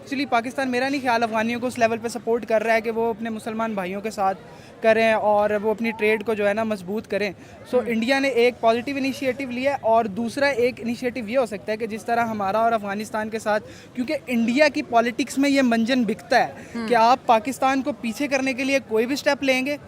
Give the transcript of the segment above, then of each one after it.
Actually Pakistan मेरा नहीं ख्याल अफगानियों को उस लेवल पे सपोर्ट कर रहा है कि वो अपने मुसलमान भाइयों के साथ करें और वो अपनी ट्रेड को जो है ना मजबूत करें। सो इंडिया ने एक पॉजिटिव इनिशिएटिव लिया और दूसरा एक इनिशिएटिव ये हो सकता है कि जिस तरह हमारा और अफगानिस्तान के साथ, क्योंकि इंडिया की पॉलिटिक्स में ये मंजन बिकता है कि आप पाकिस्तान को पीछे करने के लिए कोई भी स्टेप लेंगे,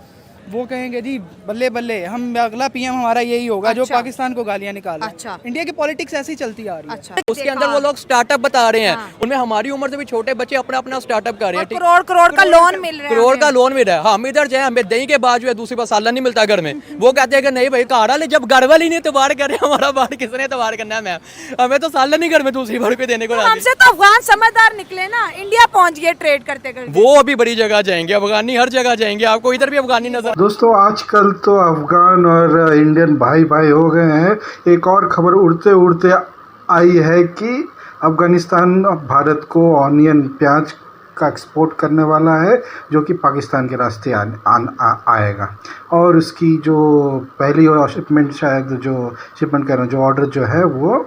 वो कहेंगे जी बल्ले बल्ले हम अगला पीएम हमारा यही होगा। जो पाकिस्तान को गालियां निकाले। इंडिया की पॉलिटिक्स ऐसी चलती आ रही है। उसके अंदर वो लोग स्टार्टअप बता रहे हैं, उनमें हमारी उम्र से भी छोटे बच्चे अपना अपना स्टार्टअप कर रहे हैं। करोड़ का लोन मिल रहा है, करोड़ का लोन मिल रहा है। हम इधर जाए हमें दही के बाद जो है दूसरी बार सालन नहीं मिलता घर में। वो कहते हैं कि नहीं भाई कार वाले जब घर वाली नहीं तबार कर रहे, हमारा बार किसने तबार करना है मैम, हमें तो सालन नहीं घर में दूसरी बार पे देने को। हमसे तो अफगान समझदार निकले ना, इंडिया पहुंच गए ट्रेड करते करते। वो अभी बड़ी जगह जाएंगे, अफगानी हर जगह जाएंगे, आपको इधर भी अफगानी नजर। दोस्तों आजकल तो अफगान और इंडियन भाई भाई हो गए हैं। एक और खबर उड़ते उड़ते आई है कि अफगानिस्तान भारत को ऑनियन प्याज का एक्सपोर्ट करने वाला है, जो कि पाकिस्तान के रास्ते आएगा। और उसकी जो पहली शिपमेंट शायद जो शिपमेंट कर रहे हैं, जो ऑर्डर जो है वो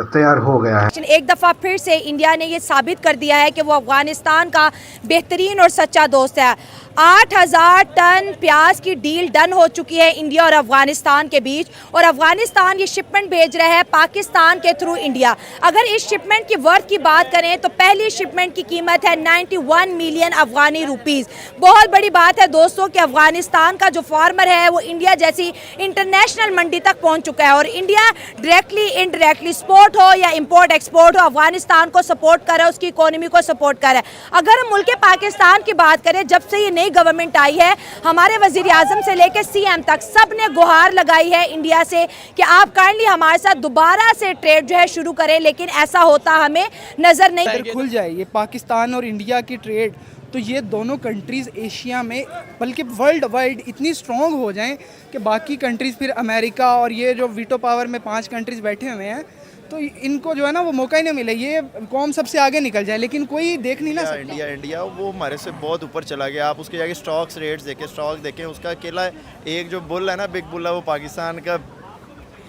तैयार हो गया है। एक दफ़ा फिर से इंडिया ने ये साबित कर दिया है कि वो अफगानिस्तान का बेहतरीन और सच्चा दोस्त है। 8000 टन प्याज की डील डन हो चुकी है इंडिया और अफगानिस्तान के बीच, और अफगानिस्तान ये शिपमेंट भेज रहा है पाकिस्तान के थ्रू इंडिया। अगर इस शिपमेंट की वर्थ की बात करें तो पहली शिपमेंट की कीमत है 91 मिलियन अफगानी रुपीस। बहुत बड़ी बात है दोस्तों कि अफगानिस्तान का जो फार्मर है वो इंडिया जैसी इंटरनेशनल मंडी तक पहुंच चुका है, और इंडिया डायरेक्टली इनडायरेक्टली स्पोर्ट हो या इंपोर्ट एक्सपोर्ट हो अफगानिस्तान को सपोर्ट कर रहा है, उसकी इकोनॉमी को सपोर्ट कर रहा है। अगर हम मुल्क पाकिस्तान की बात करें, जब से ये नई गवर्नमेंट आई है, हमारे वजीर आजम से लेकर सीएम तक सब ने गुहार लगाई है इंडिया से कि आप काइंडली हमारे साथ दोबारा से ट्रेड जो है शुरू करें, लेकिन ऐसा होता हमें नजर नहीं। अगर खुल जाए ये पाकिस्तान और इंडिया की ट्रेड, तो ये दोनों कंट्रीज़ एशिया में बल्कि वर्ल्ड वाइड इतनी स्ट्रॉन्ग हो जाएं कि बाकी कंट्रीज़ फिर अमेरिका और ये जो वीटो पावर में 5 कंट्रीज़ बैठे हुए हैं, तो इनको जो है ना वो मौका ही नहीं मिले, ये कौम सबसे आगे निकल जाए, लेकिन कोई देख नहीं ना सकता। इंडिया वो हमारे से बहुत ऊपर चला गया। आप उसके जाके स्टॉक्स रेट्स देखें, स्टॉक देखें, उसका अकेला एक जो बुल है ना, बिग बुल है, वो पाकिस्तान का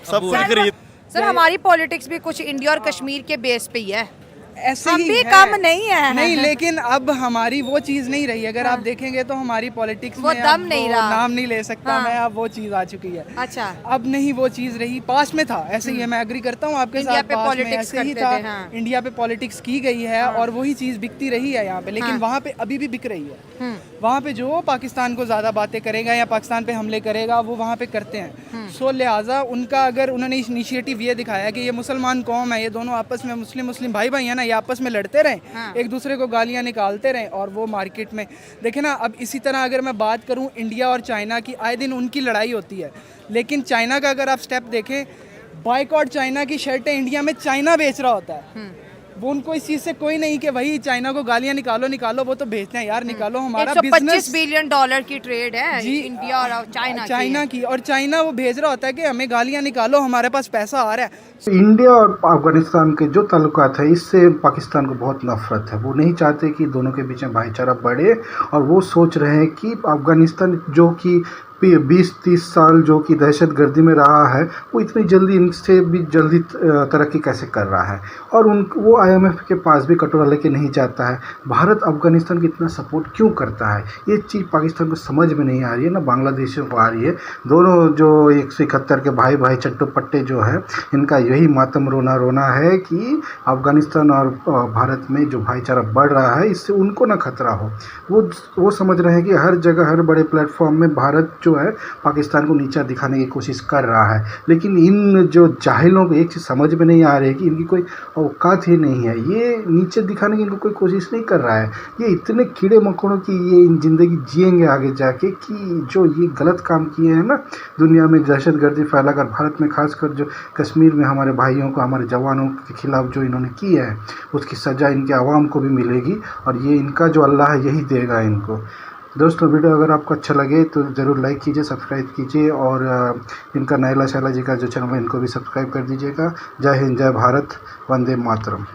सब कुछ खरीद। सर हमारी पॉलिटिक्स भी कुछ इंडिया और कश्मीर के बेस पे ही है, ऐसे हम ही भी है। कम नहीं है नहीं, लेकिन अब हमारी वो चीज़ नहीं रही। अगर आप देखेंगे तो हमारी पॉलिटिक्स वो में दम नहीं रहा, नाम नहीं ले सकता मैं, अब वो चीज़ आ चुकी है। अच्छा, अब नहीं वो चीज़ रही। पास में था ऐसे ही है, मैं एग्री करता हूँ आपके साथ, पे पास में पॉलिटिक्स ऐसे ही करते था। थे, हाँ। इंडिया पे पॉलिटिक्स की गई है और वही चीज़ बिकती रही है यहाँ पे, लेकिन वहाँ पे अभी भी बिक रही है। वहाँ पे जो पाकिस्तान को ज़्यादा बातें करेगा या पाकिस्तान पे हमले करेगा, वो वहाँ पे करते हैं। सो लिहाजा उनका, अगर उन्होंने इनिशिएटिव ये दिखाया कि ये मुसलमान कौम है, ये दोनों आपस में मुस्लिम भाई भाई है ना, ये आपस में लड़ते रहें, एक दूसरे को गालियाँ निकालते रहें, और वो मार्केट में देखें ना। अब इसी तरह अगर मैं बात करूँ इंडिया और चाइना की, आए दिन उनकी लड़ाई होती है, लेकिन चाइना का अगर आप स्टेप देखें, बाइकआउट चाइना की शर्टें इंडिया में चाइना बेच रहा होता है। वो उनको इस चीज से कोई नहीं कि भाई चाइना को गालियां निकालो, वो तो भेजते हैं यार, निकालो हमारा बिजनेस। $125 बिलियन की ट्रेड है जी, इंडिया और चाइना की, और चाइना वो भेज रहा होता है कि हमें गालियां निकालो, हमारे पास पैसा आ रहा है। इंडिया और अफगानिस्तान के जो ताल्लुकात है, इससे पाकिस्तान को बहुत नफरत है। वो नहीं चाहते कि दोनों के बीच में भाईचारा बढ़े, और वो सोच रहे हैं कि अफगानिस्तान जो कि 20-30 साल जो कि दहशत गर्दी में रहा है, वो इतनी जल्दी इनसे भी जल्दी तरक्की कैसे कर रहा है। और वो IMF के पास भी कटोरा लेके नहीं जाता है। भारत अफगानिस्तान की इतना सपोर्ट क्यों करता है, ये चीज़ पाकिस्तान को समझ में नहीं आ रही है, ना बांग्लादेशियों को आ रही है। दोनों जो 171 के भाई भाई चट्टो पट्टे जो है, इनका यही मातम रोना है कि अफगानिस्तान और भारत में जो भाईचारा बढ़ रहा है, इससे उनको ना खतरा हो। वो समझ रहे हैं कि हर जगह हर बड़े प्लेटफॉर्म में भारत जो है पाकिस्तान को नीचा दिखाने की कोशिश कर रहा है। लेकिन इन जो जाहिलों को एक चीज़ समझ में नहीं आ रही है कि इनकी कोई औकात ही नहीं है, ये नीचे दिखाने की इनको कोई कोशिश नहीं कर रहा है। ये इतने कीड़े मकोड़ों की ये ज़िंदगी जिएंगे आगे जाके कि जो ये गलत काम किए हैं ना दुनिया में, दहशतगर्दी फैलाकर, भारत में खासकर जो कश्मीर में हमारे भाइयों को, हमारे जवानों के खिलाफ जो इन्होंने किया है, उसकी सज़ा इनके आवाम को भी मिलेगी, और ये इनका जो अल्लाह है यही देगा इनको। दोस्तों वीडियो अगर आपको अच्छा लगे तो ज़रूर लाइक कीजिए, सब्सक्राइब कीजिए, और इनका नैला शैला जी का जो चैनल है इनको भी सब्सक्राइब कर दीजिएगा। जय हिंद, जय भारत, वंदे मातरम।